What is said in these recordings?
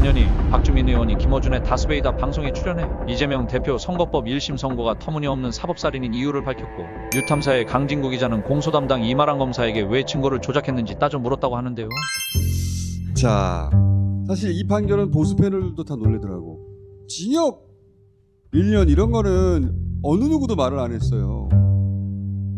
전현희, 박주민 의원이 김어준의 다스베이다 방송에 출연해 이재명 대표 선거법 1심 선고가 터무니없는 사법살인인 이유를 밝혔고, 뉴탐사의 강진구 기자는 공소 담당 이마랑 검사에게 왜 증거를 조작했는지 따져 물었다고 하는데요. 자, 사실 이 판결은 보수 패널들도 다 놀래더라고. 징역 1년 이런 거는 어느 누구도 말을 안 했어요.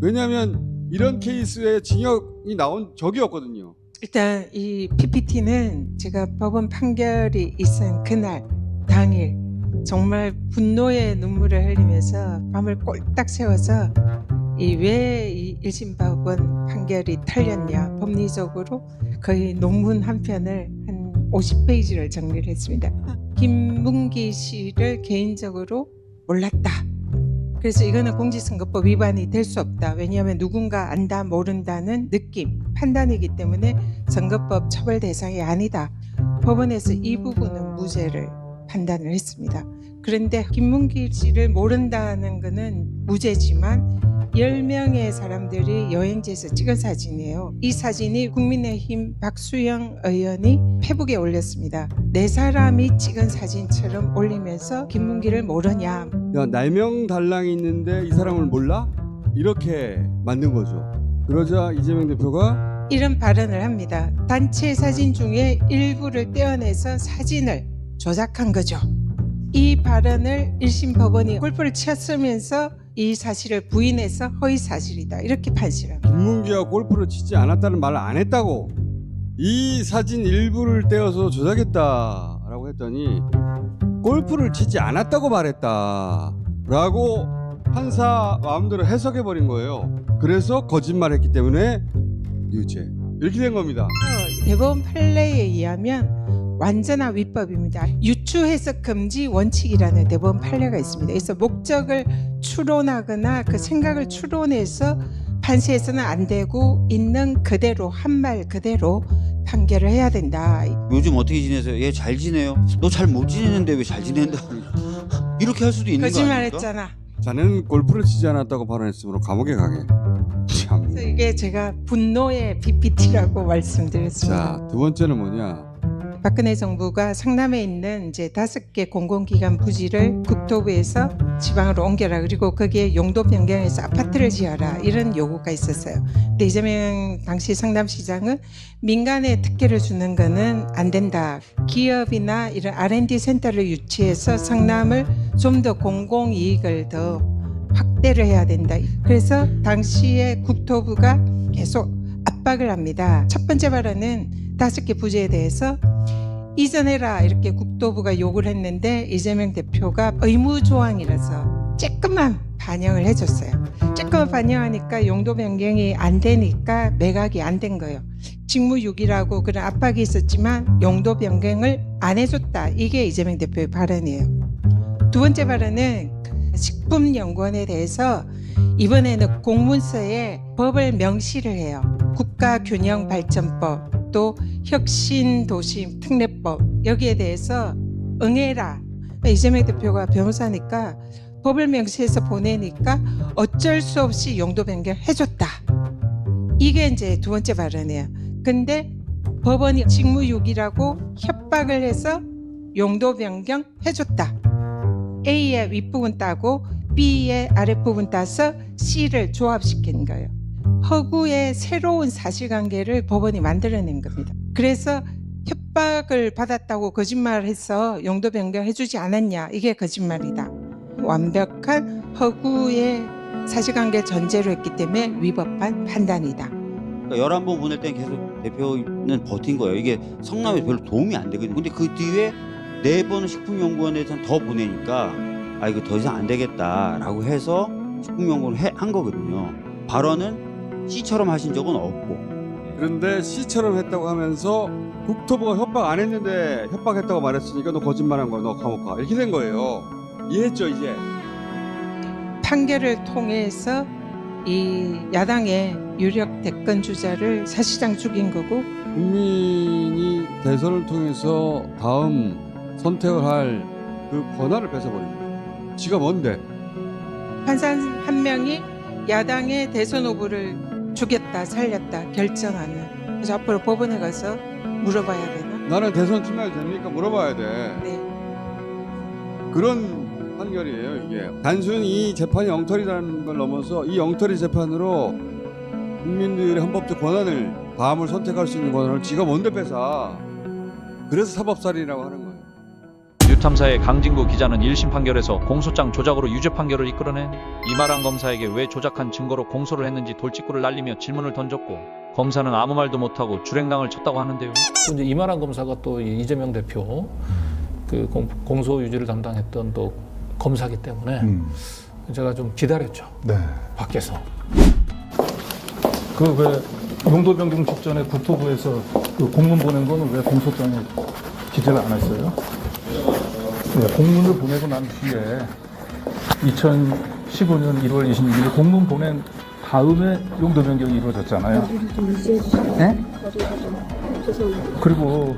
왜냐하면 이런 케이스에 징역이 나온 적이 없거든요. 일단 이 PPT는 제가 법원 판결이 있은 그날 당일 정말 분노의 눈물을 흘리면서 밤을 꼴딱 새워서 왜 이 1심 법원 판결이 틀렸냐, 법리적으로 거의 논문 한 편을 한 50페이지를 정리를 했습니다. 김문기 씨를 개인적으로 몰랐다. 그래서 이거는 공직선거법 위반이 될 수 없다. 왜냐하면 누군가 안다 모른다는 느낌, 판단이기 때문에 선거법 처벌 대상이 아니다. 법원에서 이 부분은 무죄를 판단을 했습니다. 그런데 김문기 씨를 모른다는 것은 무죄지만 10명의 사람들이 여행지에서 찍은 사진이에요. 이 사진이 국민의힘 박수영 의원이 페북에 올렸습니다. 4사람이 찍은 사진처럼 올리면서 김문기를 모르냐. 야, 4명 달랑이 있는데 이 사람을 몰라? 이렇게 만든 거죠. 그러자 이재명 대표가 이런 발언을 합니다. 단체 사진 중에 일부를 떼어내서 사진을 조작한 거죠. 이 발언을 1심 법원이 골프를 쳤으면서 이 사실을 부인해서 허위 사실이다, 이렇게 판시합니다. 김문기가 골프를 치지 않았다는 말을 안 했다고, 이 사진 일부를 떼어서 조작했다라고 했더니 골프를 치지 않았다고 말했다라고 판사 마음대로 해석해버린 거예요. 그래서 거짓말했기 때문에 유죄, 이렇게 된 겁니다. 대법원 판례에 의하면 완전한 위법입니다. 유추 해석 금지 원칙이라는 대법원 판례가 있습니다. 그래서 목적을 추론하거나 그 생각을 추론해서 판시해서는 안 되고 있는 그대로 한 말 그대로 판결을 해야 된다. 요즘 어떻게 지내세요? 얘 잘 지내요? 너 잘 못 지내는데 왜 잘 지낸다? 이렇게 할 수도 있는 거 아닙니까? 거짓말했잖아. 자네는 골프를 치지 않았다고 발언했으므로 감옥에 가게. 참. 그래서 이게 제가 분노의 PPT라고 말씀드렸습니다. 자, 두 번째는 뭐냐? 박근혜 정부가 성남에 있는 이제 5개 공공기관 부지를 국토부에서 지방으로 옮겨라, 그리고 거기에 용도 변경해서 아파트를 지어라, 이런 요구가 있었어요. 근데 이재명 당시 성남시장은 민간에 특혜를 주는 거는 안 된다. 기업이나 이런 R&D 센터를 유치해서 성남을 좀 더 공공이익을 더 확대를 해야 된다. 그래서 당시에 국토부가 계속 압박을 합니다. 첫 번째 발언은 5개 부지에 대해서 이전해라, 이렇게 국토부가 요구를 했는데 이재명 대표가 의무조항이라서 조금만 반영을 해줬어요. 조금만 반영하니까 용도 변경이 안 되니까 매각이 안 된 거예요. 직무유기라고 그런 압박이 있었지만 용도 변경을 안 해줬다. 이게 이재명 대표의 발언이에요. 두 번째 발언은 식품연구원에 대해서 이번에는 공문서에 법을 명시를 해요. 국가균형발전법, 또 혁신도시 특례법, 여기에 대해서 응해라. 이재명 대표가 변호사니까 법을 명시해서 보내니까 어쩔 수 없이 용도 변경 해줬다. 이게 이제 두 번째 발언이에요. 근데 법원이 직무유기라고 협박을 해서 용도 변경 해줬다. A의 윗부분 따고 B의 아랫부분 따서 C를 조합시킨 거예요. 허구의 새로운 사실관계를 법원이 만들어낸 겁니다. 그래서 협박을 받았다고 거짓말해서 용도 변경해주지 않았냐, 이게 거짓말이다. 완벽한 허구의 사실관계 전제로 했기 때문에 위법한 판단이다. 그러니까 11번 보낼 땐 계속 대표는 버틴 거예요. 이게 성남에 별로 도움이 안 되거든요. 근데 그 뒤에 4번은 식품연구원에서는 더 보내니까 아, 이거 더 이상 안 되겠다라고 해서 식품연구원을 한 거거든요. 발언은 C처럼 하신 적은 없고. 그런데 C처럼 했다고 하면서 국토부가 협박 안 했는데 협박했다고 말했으니까 너 거짓말한 거야, 너 감옥 가, 이렇게 된 거예요. 이해했죠 이제? 판결을 통해서 이 야당의 유력 대권 주자를 사실상 죽인 거고, 국민이 대선을 통해서 다음 선택을 할 그 권한을 뺏어버린 거예요. 지가 뭔데? 판사 한 명이 야당의 대선 후보를 죽였다 살렸다 결정하는. 그래서 앞으로 법원에 가서 물어봐야 되나? 나는 대선 출마해도 됩니까? 물어봐야 돼. 네. 그런 판결이에요, 이게. 단순히 이 재판이 엉터리라는 걸 넘어서 이 엉터리 재판으로 국민들의 헌법적 권한을, 다음을 선택할 수 있는 권한을 지가 뭔데 뺏어. 그래서 사법살인이라고 하는 거예요. 뉴탐사의 강진구 기자는 1심 판결에서 공소장 조작으로 유죄 판결을 이끌어낸 이마랑 검사에게 왜 조작한 증거로 공소를 했는지 돌직구를 날리며 질문을 던졌고, 검사는 아무 말도 못하고 줄행랑을 쳤다고 하는데요. 이제 이마랑 검사가 또 이재명 대표 그 공소 유지를 담당했던 또 검사기 때문에 제가 좀 기다렸죠. 네. 밖에서. 그 왜 용도 변경 직전에 국토부에서 그 공문 보낸 거는 왜 공소장에 기재를 안 했어요? 네, 공문을 보내고 난 뒤에 2015년 1월 26일 공문 보낸 다음에 용도 변경이 이루어졌잖아요. 네? 그리고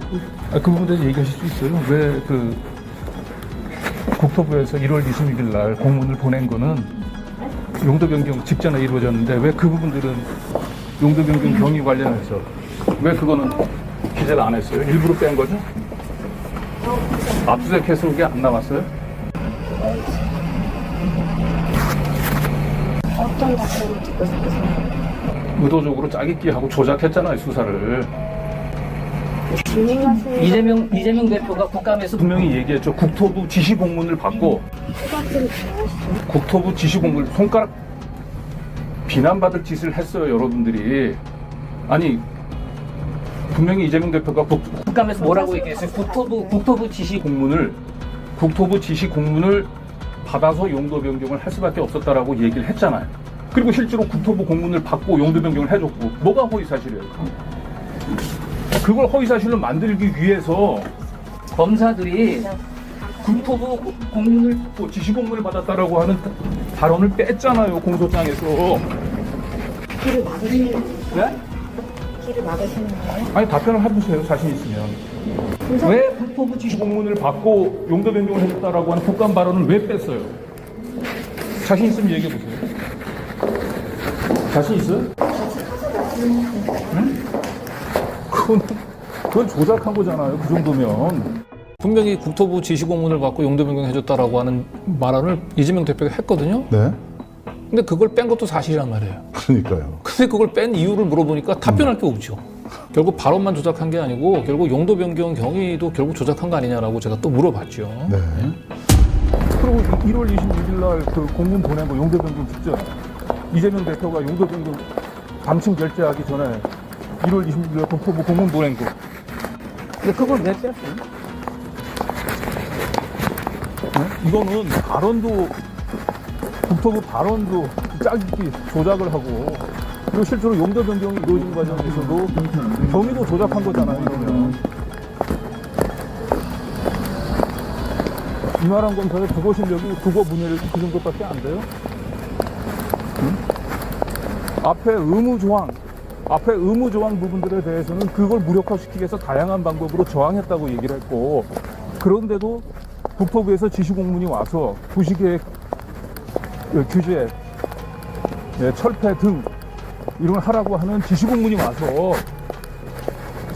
그 부분에 대해서 얘기하실 수 있어요? 왜 그 국토부에서 1월 26일 날 공문을 보낸 거는 용도 변경 직전에 이루어졌는데 왜 그 부분들은 용도 변경 경위 관련해서 왜 그거는 기재를 안 했어요? 일부러 뺀 거죠? 압수수색해서 그게 안 나왔어요? 어떤 답변을 듣고 싶으세요? 의도적으로 짜깁기하고 조작했잖아요, 수사를. 이재명 대표가 국감에서 분명히 얘기했죠. 국토부 지시 공문을 받고 수박들을 좋아하시죠? 국토부 지시 공문을 손가락 비난받을 짓을 했어요, 여러분들이. 아니 분명히 이재명 대표가 국감에서 뭐라고 얘기했어요? 국토부 지시 국토부 지시 공문을 받아서 용도 변경을 할 수밖에 없었다라고 얘기를 했잖아요. 그리고 실제로 국토부 공문을 받고 용도 변경을 해줬고, 뭐가 허위 사실이에요? 그걸 허위 사실로 만들기 위해서 검사들이 국토부 공문을 또 지시 공문을 받았다라고 하는 발언을 뺐잖아요, 공소장에서. 길을 막으시는 거예요? 네? 길을 막으시는 거예요? 아니 답변을 해보세요, 자신 있으면. 왜 국토부 지시 공문을 받고 용도 변경을 해줬다라고 하는 국감 발언을 왜 뺐어요? 자신 있으면 얘기해 보세요. 자신 있어요? 응? 그건 조작한 거잖아요, 그 정도면. 분명히 국토부 지시 공문을 받고 용도 변경해줬다라고 하는 발언을 이재명 대표가 했거든요. 네. 근데 그걸 뺀 것도 사실이란 말이에요. 그러니까요. 근데 그걸 뺀 이유를 물어보니까 답변할 게 없죠. 결국 발언만 조작한 게 아니고 결국 용도 변경 경위도 결국 조작한 거 아니냐라고 제가 또 물어봤죠. 네. 그리고 1월 26일 날 그 공문 보낸 거 용도 변경 직전 이재명 대표가 용도 변경 방침 결재하기 전에 1월 26일 날 국토부 공문 보낸 거. 근데 그걸 왜 뺐어요? 네? 이거는 발언도 국토부 발언도 짜깁기 조작을 하고, 그리고 실제로 용도 변경이 이루어진 과정에서도 경위도 조작한 거잖아요, 이러면. 이마랑 검사의 국어 실력이 국어 문해력이 그 정도밖에 안 돼요? 응? 앞에 의무 조항 부분들에 대해서는 그걸 무력화시키기 위해서 다양한 방법으로 저항했다고 얘기를 했고, 그런데도 국토부에서 지시 공문이 와서 부시계획 규제, 철폐 등 이런 걸 하라고 하는 지시 공문이 와서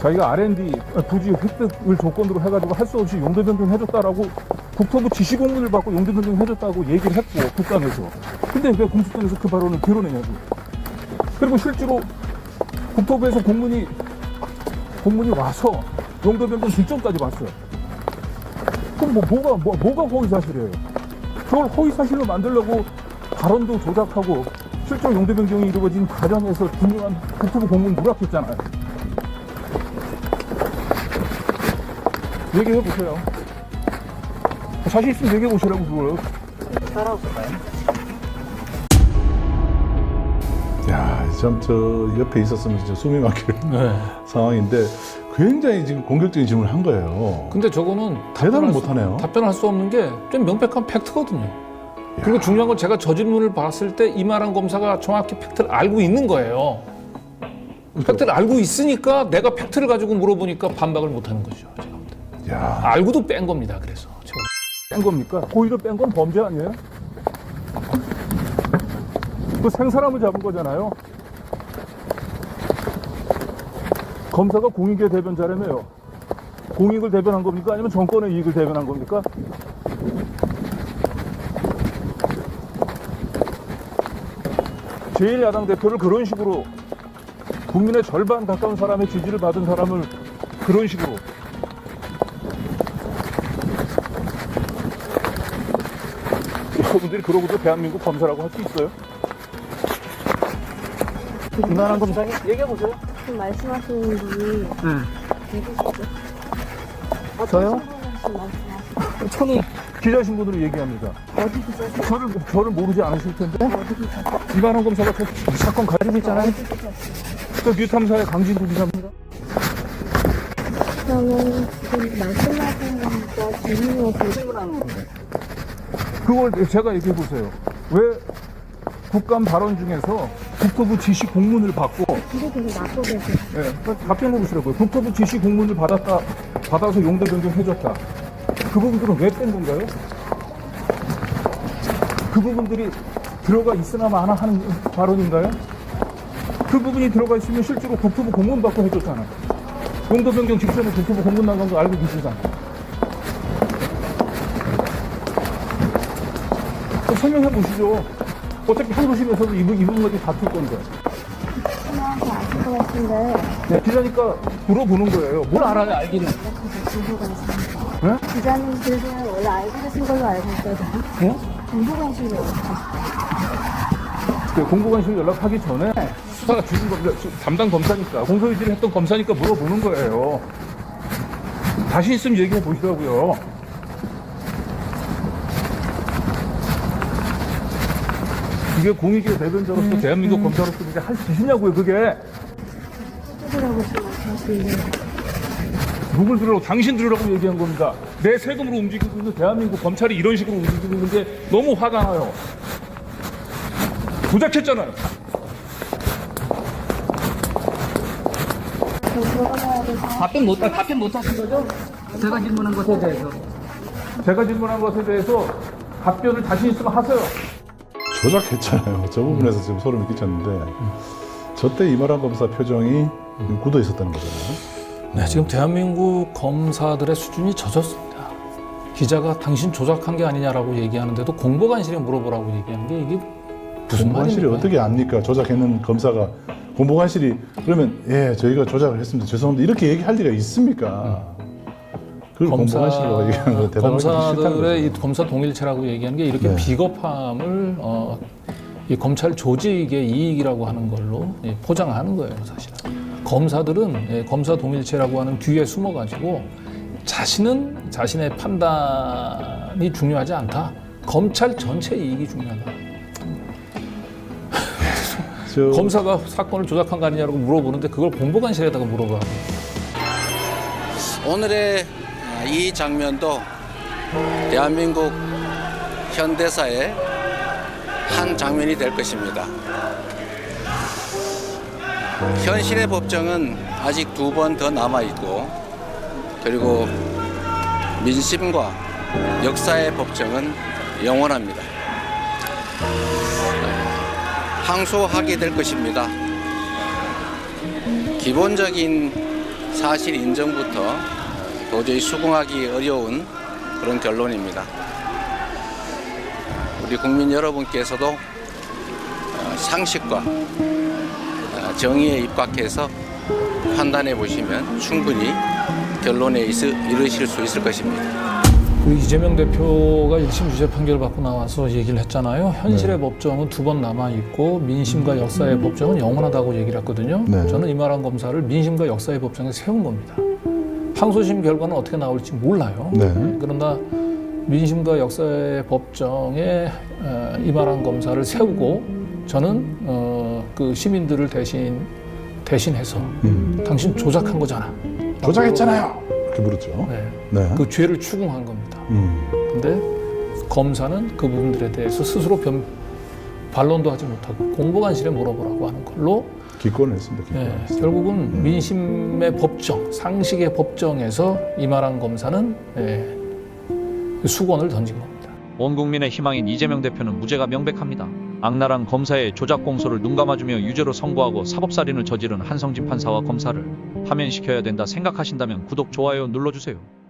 자기가 R&D 부지 획득을 조건으로 해가지고 할 수 없이 용도 변경 해줬다라고 국토부 지시 공문을 받고 용도 변경 해줬다고 얘기를 했고, 국감에서. 근데 왜 공소장에서 그 발언을 드러내냐고. 그리고 실제로 국토부에서 공문이 와서 용도 변경 직전까지 왔어요. 그럼 뭐가 허위 사실이에요? 그걸 허위 사실로 만들려고 발언도 조작하고 실제로 용도 변경이 이루어진 과정에서 분명한 국토부 공문 누락했잖아요. 얘기해 보세요. 자신 있으면 얘기해 보시라고 그거요. 야, 참 저 옆에 있었으면 진짜 숨이 막힐 네. 상황인데 굉장히 지금 공격적인 질문을 한 거예요. 근데 저거는 대답을 못하네요. 답변할 수 없는 게 좀 명백한 팩트거든요. 그리고 중요한 건 제가 저 질문을 봤을 때 이마랑 검사가 정확히 팩트를 알고 있는 거예요. 팩트를 알고 있으니까 내가 팩트를 가지고 물어보니까 반박을 못하는 거죠. 제가 볼 때. 야, 알고도 뺀 겁니다. 그래서 제가 뺀 겁니까? 고의로 뺀 건 범죄 아니에요? 그 생사람을 잡은 거잖아요. 검사가 공익의 대변자라며요. 공익을 대변한 겁니까? 아니면 정권의 이익을 대변한 겁니까? 제1야당 대표를 그런 식으로 국민의 절반 가까운 사람의 지지를 받은 사람을 그런 식으로 여러분들이 그러고도 대한민국 검사라고 할 수 있어요? 이만한 검사님 얘기해보세요. 지금 말씀하시는 분이 누구시죠? 저요? 말씀하시는 저는 기자신분으로 얘기합니다. 어디 기자세요? 저를 모르지 않으실 텐데 어디 기자세요? 이만한 검사가 그 사건 가지고 있잖아요. 어디 기자세요? 그 뉴탐사의 강진구 기자입니다. 그러면 지금 말씀하시는 분과 질문하는 그걸 제가 얘기해 보세요. 왜 국감 발언 중에서 국토부 지시 공문을 받고 길이 되게 낫고 계세요. 답변해 보시라고요. 국토부 지시 공문을 받아서 용도 변경해줬다. 그 부분들은 왜 뺀 건가요? 그 부분들이 들어가 있으나 마나 하는 발언인가요? 그 부분이 들어가 있으면 실제로 국토부 공문 받고 해줬잖아요. 용도 변경 직전에 국토부 공문 나간 거 알고 계시잖아요. 설명해 보시죠. 어차피 항소심에서도 이 부분까지 다툴 건데. 하나한테 아실 것 같은데 네, 기자니까 물어보는 거예요. 뭘 알아야 알기는. 정보가 있습니다. 네? 기자님들은 원래 알고 계신 걸로 알고 있거든요. 네? 정보관실로 그 공보관실 연락하기 전에 수사가 주신 겁니다. 담당 검사니까 공소유지를 했던 검사니까 물어보는 거예요. 자신 있으면 얘기해 보시라고요. 이게 공익의 대변자로서 대한민국 검사로서 그게 할 짓이냐고요, 그게. 뜯으라고 지금 말씀하시는데 누굴 들으라고, 당신 들으라고 얘기한 겁니다. 내 세금으로 움직이고 있는 대한민국 검찰이 이런 식으로 움직이고 있는 게 너무 화가 나요. 조작했잖아요. 들어가야 돼서 답변 못 하신 거죠? 제가 질문한 것에 대해서. 제가 질문한 것에 대해서 답변을 자신 있으면 하세요. 조작했잖아요. 저 부분에서 지금 소름이 끼쳤는데 저때 이마란 검사 표정이 굳어 있었다는 거잖아요. 네, 지금 대한민국 검사들의 수준이 젖었습니다. 기자가 당신 조작한 게 아니냐라고 얘기하는데도 공보관실에 물어보라고 얘기하는 게 이게 무슨 공보관실이 말입니까? 어떻게 압니까? 조작했는 검사가 공보관실이 그러면 예 저희가 조작을 했습니다. 죄송합니다. 이렇게 얘기할 리가 있습니까? 그걸 공보관실로 얘기하는 건 대단하게 싫다는 검사들의 이 거죠. 검사 동일체라고 얘기하는 게 이렇게 네. 비겁함을 이 검찰 조직의 이익이라고 하는 걸로 포장하는 거예요, 사실은. 검사들은 검사 동일체라고 하는 뒤에 숨어가지고 자신의 판단이 중요하지 않다. 검찰 전체 이익이 중요하다. 검사가 사건을 조작한 거 아니냐고 물어보는데 그걸 공보관실에다가 물어보라고. 오늘의 이 장면도 대한민국 현대사의 한 장면이 될 것입니다. 현실의 법정은 아직 2번 더 남아있고 그리고 민심과 역사의 법정은 영원합니다. 항소하게 될 것입니다. 기본적인 사실 인정부터 도저히 수긍하기 어려운 그런 결론입니다. 우리 국민 여러분께서도 상식과 정의에 입각해서 판단해 보시면 충분히 결론에 이르실 수 있을 것입니다. 그 이재명 대표가 1심 유죄 판결을 받고 나와서 얘기를 했잖아요. 현실의 법정은 2번 남아있고 민심과 역사의 법정은 영원하다고 얘기를 했거든요. 네. 저는 이마란 검사를 민심과 역사의 법정에 세운 겁니다. 항소심 결과는 어떻게 나올지 몰라요. 네. 그러나 민심과 역사의 법정에 이마란 검사를 세우고 저는 그 시민들을 대신해서 당신 조작한 거잖아. 조작했잖아요. 이렇게 물었죠. 네. 네. 그 죄를 추궁한 겁니다. 근데 검사는 그 부분들에 대해서 스스로 반론도 하지 못하고 공보관실에 물어보라고 하는 걸로 기권을 했습니다. 기권을 네, 했습니다. 결국은 민심의 법정, 상식의 법정에서 이마란 검사는 수건을 던진 겁니다. 온 국민의 희망인 이재명 대표는 무죄가 명백합니다. 악랄한 검사의 조작 공소를 눈감아주며 유죄로 선고하고 사법살인을 저지른 한성진 판사와 검사를 파면시켜야 된다 생각하신다면 구독, 좋아요 눌러주세요.